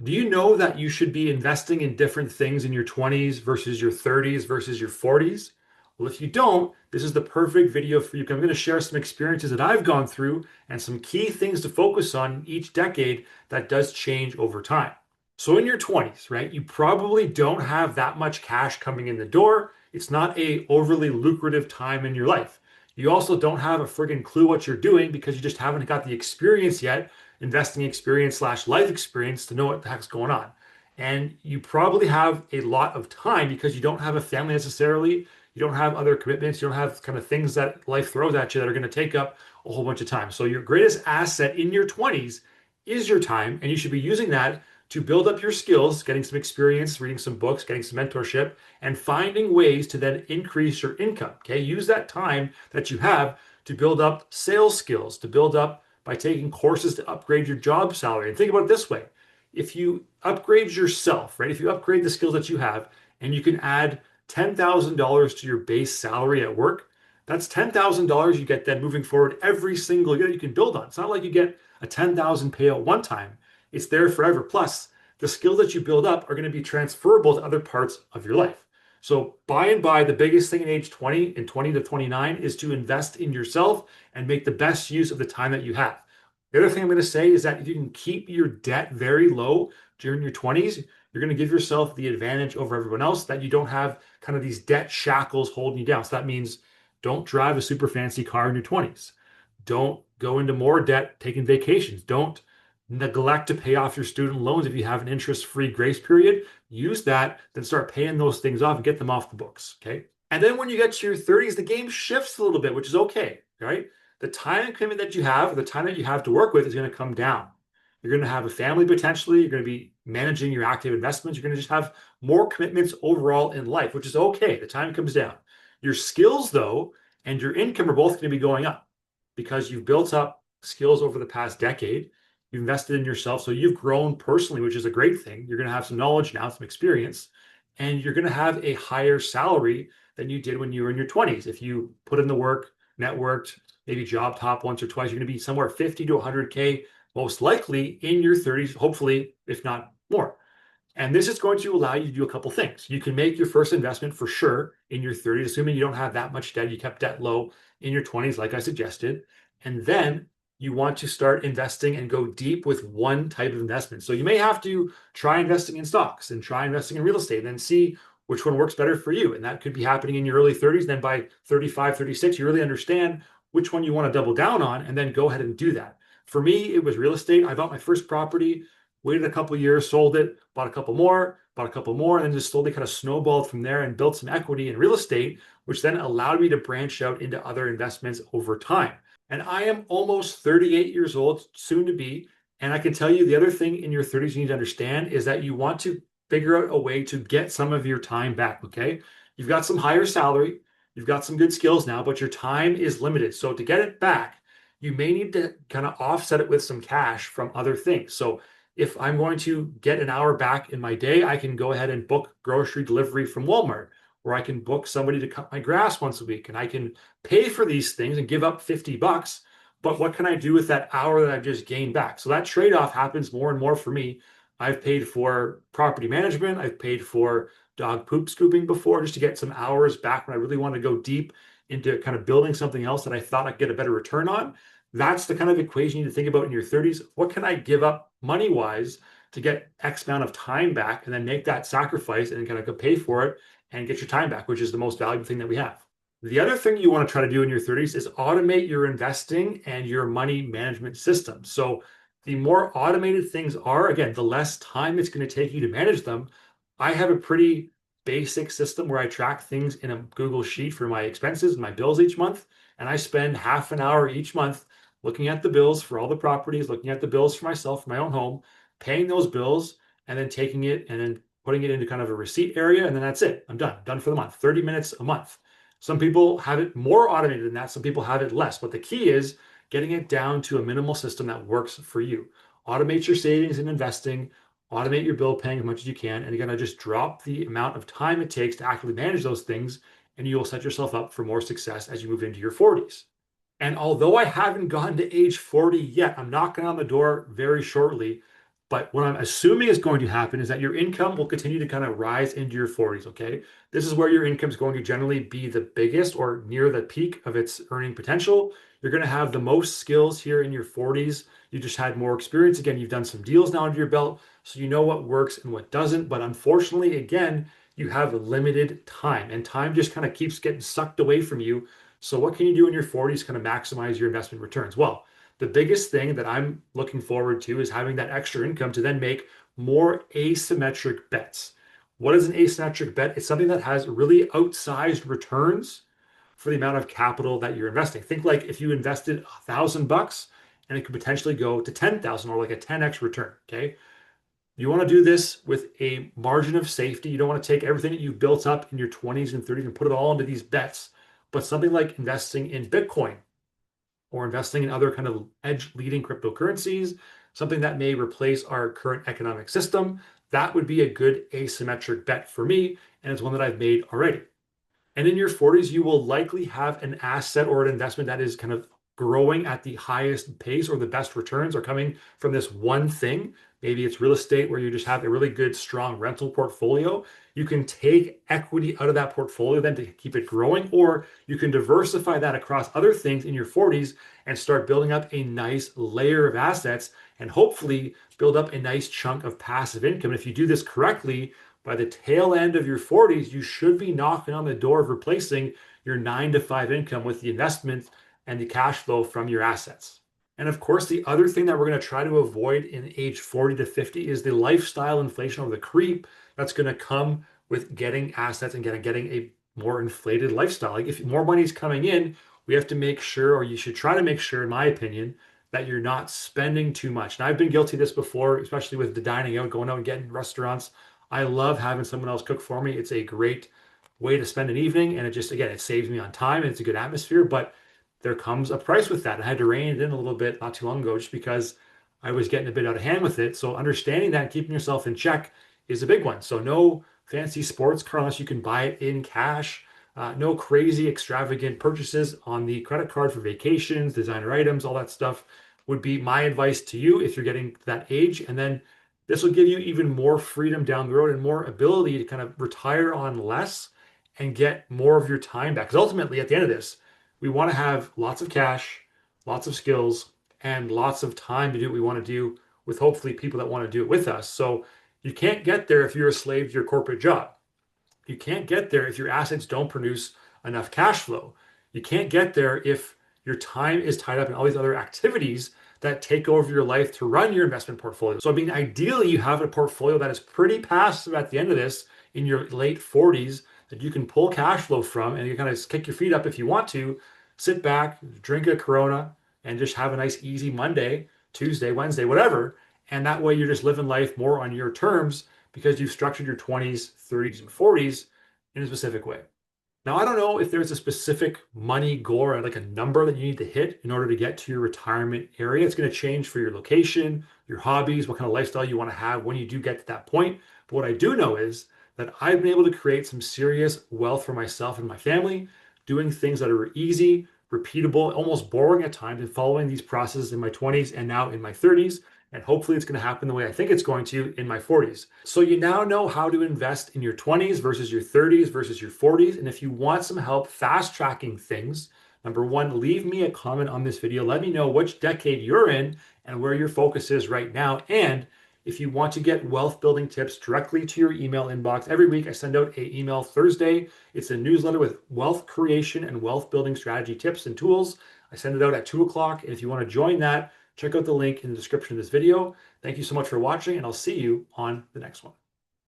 Do you know that you should be investing in different things in your 20s versus your 30s versus your 40s? Well, if you don't, this is the perfect video for you. I'm going to share some experiences that I've gone through and some key things to focus on each decade that does change over time. So in your 20s, right, you probably don't have that much cash coming in the door. It's not a overly lucrative time in your life. You also don't have a friggin' clue what you're doing because you just haven't got the experience yet, investing experience slash life experience to know what the heck's going on. And you probably have a lot of time because you don't have a family necessarily. You don't have other commitments. You don't have kind of things that life throws at you that are going to take up a whole bunch of time. So your greatest asset in your 20s is your time, and you should be using that to build up your skills, getting some experience, reading some books, getting some mentorship, and finding ways to then increase your income. Okay. Use that time that you have to build up sales skills, to build up by taking courses to upgrade your job salary. And think about it this way. If you upgrade yourself, right? If you upgrade the skills that you have and you can add $10,000 to your base salary at work, that's $10,000 you get then moving forward every single year you can build on. It's not like you get a 10,000 payout one time. It's there forever. Plus, the skills that you build up are going to be transferable to other parts of your life. So by and by, the biggest thing in age 20 and 20 to 29 is to invest in yourself and make the best use of the time that you have. The other thing I'm going to say is that if you can keep your debt very low during your 20s, you're going to give yourself the advantage over everyone else that you don't have kind of these debt shackles holding you down. So that means don't drive a super fancy car in your 20s. Don't go into more debt taking vacations. Don't neglect to pay off your student loans if you have an interest-free grace period. Use that, then start paying those things off and get them off the books. Okay. And then when you get to your 30s, the game shifts a little bit, which is okay. Right. The time and commitment that you have, or the time that you have to work with, is going to come down. You're going to have a family potentially. You're going to be managing your active investments. You're going to just have more commitments overall in life, which is okay. The time comes down. Your skills, though, and your income are both going to be going up because you've built up skills over the past decade. You've invested in yourself. So you've grown personally, which is a great thing. You're going to have some knowledge now, some experience, and you're going to have a higher salary than you did when you were in your 20s. If you put in the work, networked, maybe job top once or twice, you're going to be somewhere 50 to 100K, most likely in your 30s, hopefully, if not more. And this is going to allow you to do a couple things. You can make your first investment for sure in your 30s, assuming you don't have that much debt. You kept debt low in your 20s, like I suggested. And then you want to start investing and go deep with one type of investment. So you may have to try investing in stocks and try investing in real estate and then see which one works better for you. And that could be happening in your early 30s. Then by 35, 36, you really understand which one you want to double down on and then go ahead and do that. For me, it was real estate. I bought my first property, waited a couple of years, sold it, bought a couple more, and then just slowly kind of snowballed from there and built some equity in real estate, which then allowed me to branch out into other investments over time. And I am almost 38 years old, soon to be. And I can tell you the other thing in your 30s you need to understand is that you want to figure out a way to get some of your time back. Okay. You've got some higher salary, you've got some good skills now, but your time is limited. So to get it back, you may need to kind of offset it with some cash from other things. So if I'm going to get an hour back in my day, I can go ahead and book grocery delivery from Walmart, or I can book somebody to cut my grass once a week, and I can pay for these things and give up 50 bucks. But what can I do with that hour that I've just gained back? So that trade-off happens more and more for me. I've paid for property management. I've paid for dog poop scooping before just to get some hours back when I really want to go deep into kind of building something else that I thought I'd get a better return on. That's the kind of equation you need to think about in your 30s. What can I give up money-wise to get X amount of time back and then make that sacrifice and then kind of go pay for it and get your time back, which is the most valuable thing that we have. The other thing you want to try to do in your 30s is automate your investing and your money management system. So the more automated things are, again, the less time it's going to take you to manage them. I have a pretty basic system where I track things in a Google Sheet for my expenses and my bills each month. And I spend half an hour each month looking at the bills for all the properties, looking at the bills for myself, for my own home, paying those bills, and then taking it and then putting it into kind of a receipt area. And then that's it. I'm done for the month, 30 minutes a month. Some people have it more automated than that. Some people have it less. But the key is getting it down to a minimal system that works for you. Automate your savings and investing, automate your bill paying as much as you can. And you're going to just drop the amount of time it takes to actually manage those things. And you will set yourself up for more success as you move into your 40s. And although I haven't gotten to age 40 yet, I'm knocking on the door very shortly. But what I'm assuming is going to happen is that your income will continue to kind of rise into your 40s, okay? This is where your income is going to generally be the biggest or near the peak of its earning potential. You're going to have the most skills here in your 40s. You just had more experience. Again, you've done some deals now under your belt, so you know what works and what doesn't. But unfortunately, again, you have limited time, and time just kind of keeps getting sucked away from you. So what can you do in your 40s to kind of maximize your investment returns? Well, the biggest thing that I'm looking forward to is having that extra income to then make more asymmetric bets. What is an asymmetric bet? It's something that has really outsized returns for the amount of capital that you're investing. Think like if you invested $1,000 and it could potentially go to 10,000 or like a 10x return. Okay. You want to do this with a margin of safety. You don't want to take everything that you've built up in your 20s and 30s and put it all into these bets. But something like investing in Bitcoin or investing in other kind of edge leading cryptocurrencies, something that may replace our current economic system, that would be a good asymmetric bet for me. And it's one that I've made already. And in your 40s, you will likely have an asset or an investment that is kind of growing at the highest pace, or the best returns are coming from this one thing. Maybe it's real estate where you just have a really good, strong rental portfolio. You can take equity out of that portfolio then to keep it growing, or you can diversify that across other things in your 40s and start building up a nice layer of assets and hopefully build up a nice chunk of passive income. And if you do this correctly, by the tail end of your 40s, you should be knocking on the door of replacing your 9 to 5 income with the investment and the cash flow from your assets. And of course, the other thing that we're going to try to avoid in age 40 to 50 is the lifestyle inflation or the creep that's going to come with getting assets and getting a more inflated lifestyle. Like if more money is coming in, we have to make sure, or you should try to make sure, in my opinion, that you're not spending too much. And I've been guilty of this before, especially with the dining out, going out and getting restaurants. I love having someone else cook for me. It's a great way to spend an evening. And it just, again, it saves me on time and it's a good atmosphere. But there comes a price with that. I had to rein it in a little bit not too long ago just because I was getting a bit out of hand with it. So understanding that and keeping yourself in check is a big one. So no fancy sports car unless you can buy it in cash. No crazy extravagant purchases on the credit card for vacations, designer items, all that stuff would be my advice to you if you're getting to that age. And then this will give you even more freedom down the road and more ability to kind of retire on less and get more of your time back. Because ultimately, at the end of this, we want to have lots of cash, lots of skills, and lots of time to do what we want to do with hopefully people that want to do it with us. So you can't get there if you're a slave to your corporate job. You can't get there if your assets don't produce enough cash flow. You can't get there if your time is tied up in all these other activities that take over your life to run your investment portfolio. So, I mean, ideally, you have a portfolio that is pretty passive at the end of this in your late 40s that you can pull cash flow from, and you kind of kick your feet up if you want to, sit back, drink a Corona, and just have a nice, easy Monday, Tuesday, Wednesday, whatever. And that way, you're just living life more on your terms because you've structured your 20s, 30s, and 40s in a specific way. Now, I don't know if there's a specific money goal or like a number that you need to hit in order to get to your retirement area. It's going to change for your location, your hobbies, what kind of lifestyle you want to have when you do get to that point. But what I do know is that I've been able to create some serious wealth for myself and my family, doing things that are easy, repeatable, almost boring at times, and following these processes in my 20s and now in my 30s. And hopefully it's going to happen the way I think it's going to in my 40s. So you now know how to invest in your 20s versus your 30s versus your 40s. And if you want some help fast tracking things, number one, leave me a comment on this video. Let me know which decade you're in and where your focus is right now. And if you want to get wealth building tips directly to your email inbox, every week I send out an email Thursday. It's a newsletter with wealth creation and wealth building strategy tips and tools. I send it out at 2 o'clock. And if you want to join that, check out the link in the description of this video. Thank you so much for watching, and I'll see you on the next one.